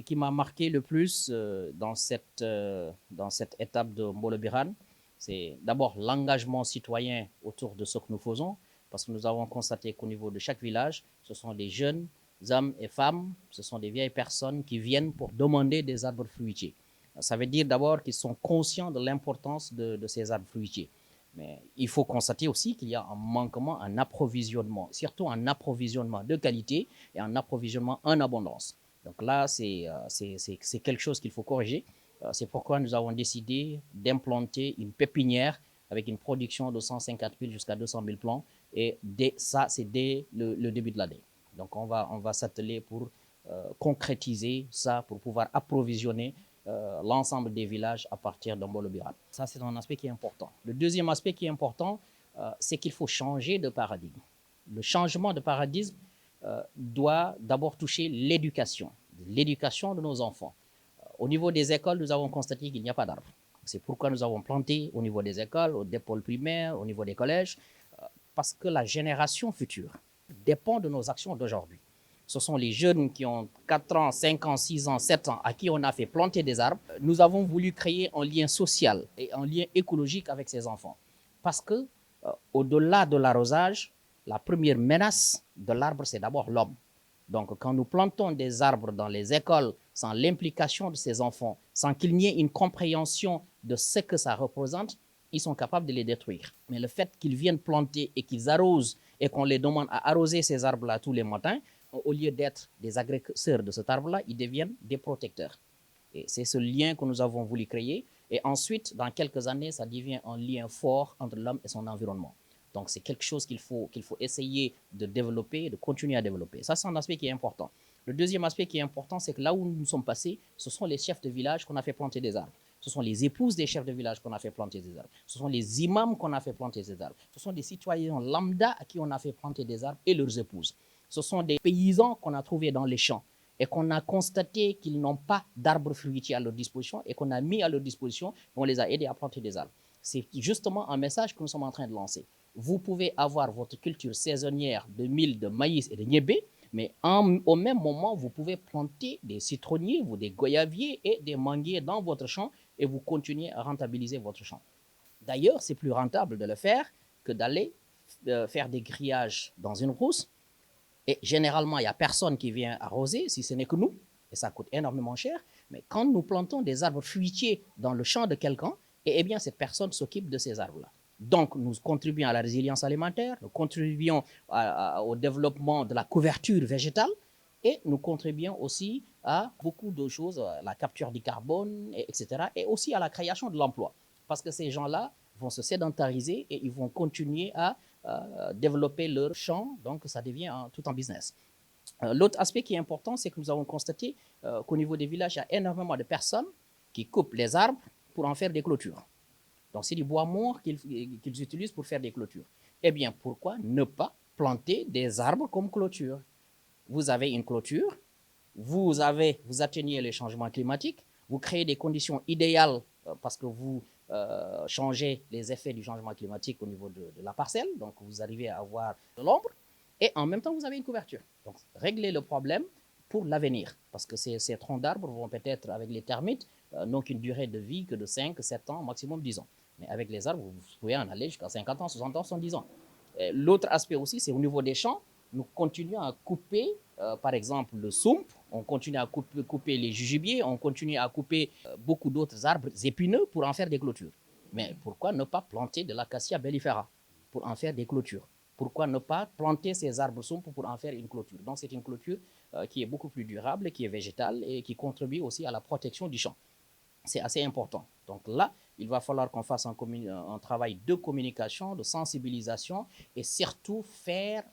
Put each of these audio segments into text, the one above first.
qui m'a marqué le plus dans cette étape de Mbolo Birane, c'est d'abord l'engagement citoyen autour de ce que nous faisons, parce que nous avons constaté qu'au niveau de chaque village, ce sont des jeunes hommes et femmes, ce sont des vieilles personnes qui viennent pour demander des arbres fruitiers. Ça veut dire d'abord qu'ils sont conscients de l'importance de ces arbres fruitiers. Mais il faut constater aussi qu'il y a un manquement en approvisionnement, surtout en approvisionnement de qualité et en approvisionnement en abondance. Donc là, c'est quelque chose qu'il faut corriger. C'est pourquoi nous avons décidé d'implanter une pépinière avec une production de 150 000 jusqu'à 200 000 plants. Et ça, c'est dès le début de l'année. Donc on va s'atteler pour concrétiser ça, pour pouvoir approvisionner l'ensemble des villages à partir de Mbolo Birane. Ça, c'est un aspect qui est important. Le deuxième aspect qui est important, c'est qu'il faut changer de paradigme. Le changement de paradigme doit d'abord toucher l'éducation de nos enfants. Au niveau des écoles, nous avons constaté qu'il n'y a pas d'arbres. C'est pourquoi nous avons planté au niveau des écoles, au pôles primaires, au niveau des collèges, parce que la génération future dépend de nos actions d'aujourd'hui. Ce sont les jeunes qui ont 4 ans, 5 ans, 6 ans, 7 ans, à qui on a fait planter des arbres. Nous avons voulu créer un lien social et un lien écologique avec ces enfants. Parce que, au-delà de l'arrosage, la première menace de l'arbre, c'est d'abord l'homme. Donc, quand nous plantons des arbres dans les écoles sans l'implication de ces enfants, sans qu'il n'y ait une compréhension de ce que ça représente, ils sont capables de les détruire. Mais le fait qu'ils viennent planter et qu'ils arrosent et qu'on les demande à arroser ces arbres-là tous les matins, au lieu d'être des agresseurs de cet arbre-là, ils deviennent des protecteurs. Et c'est ce lien que nous avons voulu créer. Et ensuite, dans quelques années, ça devient un lien fort entre l'homme et son environnement. Donc, c'est quelque chose qu'il faut essayer de développer, de continuer à développer. Ça, c'est un aspect qui est important. Le deuxième aspect qui est important, c'est que là où nous sommes passés, ce sont les chefs de village qu'on a fait planter des arbres. Ce sont les épouses des chefs de village qu'on a fait planter des arbres. Ce sont les imams qu'on a fait planter des arbres. Ce sont des citoyens lambda à qui on a fait planter des arbres et leurs épouses. Ce sont des paysans qu'on a trouvés dans les champs et qu'on a constaté qu'ils n'ont pas d'arbres fruitiers à leur disposition et qu'on a mis à leur disposition et on les a aidés à planter des arbres. C'est justement un message que nous sommes en train de lancer. Vous pouvez avoir votre culture saisonnière de mil, de maïs et de niébé, mais au même moment, vous pouvez planter des citronniers, des goyaviers et des manguiers dans votre champ et vous continuez à rentabiliser votre champ. D'ailleurs, c'est plus rentable de le faire que d'aller faire des grillages dans une rousse. Et généralement, il n'y a personne qui vient arroser, si ce n'est que nous, et ça coûte énormément cher. Mais quand nous plantons des arbres fruitiers dans le champ de quelqu'un, eh bien, cette personne s'occupe de ces arbres-là. Donc, nous contribuons à la résilience alimentaire, nous contribuons au développement de la couverture végétale et nous contribuons aussi à beaucoup de choses, à la capture du carbone, etc. Et aussi à la création de l'emploi. Parce que ces gens-là vont se sédentariser et ils vont continuer à développer leur champ, donc ça devient tout un business. L'autre aspect qui est important, c'est que nous avons constaté qu'au niveau des villages, il y a énormément de personnes qui coupent les arbres pour en faire des clôtures. Donc, c'est du bois mort qu'ils utilisent pour faire des clôtures. Eh bien, pourquoi ne pas planter des arbres comme clôture? Vous avez une clôture, vous atteignez les changements climatiques, vous créez des conditions idéales parce que vous changez les effets du changement climatique au niveau de la parcelle, donc vous arrivez à avoir de l'ombre, et en même temps, vous avez une couverture. Donc, réglez le problème pour l'avenir, parce que ces troncs d'arbres vont peut-être, avec les termites, n'ont qu'une durée de vie que de 5, 7 ans, maximum 10 ans. Mais avec les arbres, vous pouvez en aller jusqu'à 50 ans, 60 ans, 70 ans. L'autre aspect aussi, c'est au niveau des champs, nous continuons à couper, par exemple, le soump, on continue à couper les jujubiers, on continue à couper beaucoup d'autres arbres épineux pour en faire des clôtures. Mais pourquoi ne pas planter de l'acacia mellifera pour en faire des clôtures? Pourquoi ne pas planter ces arbres sompes pour en faire une clôture? Donc, c'est une clôture qui est beaucoup plus durable, qui est végétale et qui contribue aussi à la protection du champ. C'est assez important. Donc là, il va falloir qu'on fasse un travail de communication, de sensibilisation et surtout faire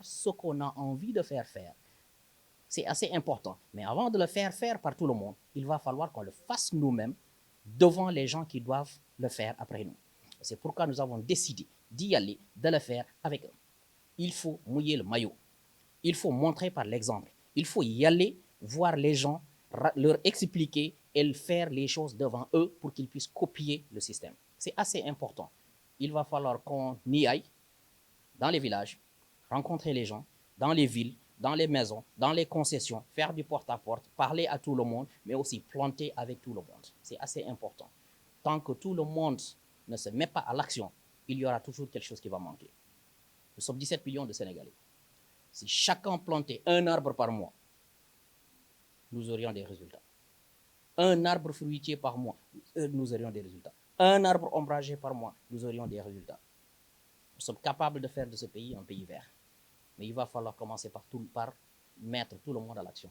ce qu'on a envie de faire faire. C'est assez important. Mais avant de le faire faire par tout le monde, il va falloir qu'on le fasse nous-mêmes devant les gens qui doivent le faire après nous. C'est pourquoi nous avons décidé d'y aller, de le faire avec eux. Il faut mouiller le maillot. Il faut montrer par l'exemple. Il faut y aller, voir les gens, leur expliquer et faire les choses devant eux pour qu'ils puissent copier le système. C'est assez important. Il va falloir qu'on y aille dans les villages, rencontrer les gens, dans les villes, dans les maisons, dans les concessions, faire du porte-à-porte, parler à tout le monde, mais aussi planter avec tout le monde. C'est assez important. Tant que tout le monde ne se met pas à l'action, il y aura toujours quelque chose qui va manquer. Nous sommes 17 millions de Sénégalais. Si chacun plantait un arbre par mois, nous aurions des résultats. Un arbre fruitier par mois, nous aurions des résultats. Un arbre ombragé par mois, nous aurions des résultats. Nous sommes capables de faire de ce pays un pays vert. Mais il va falloir commencer par mettre tout le monde à l'action.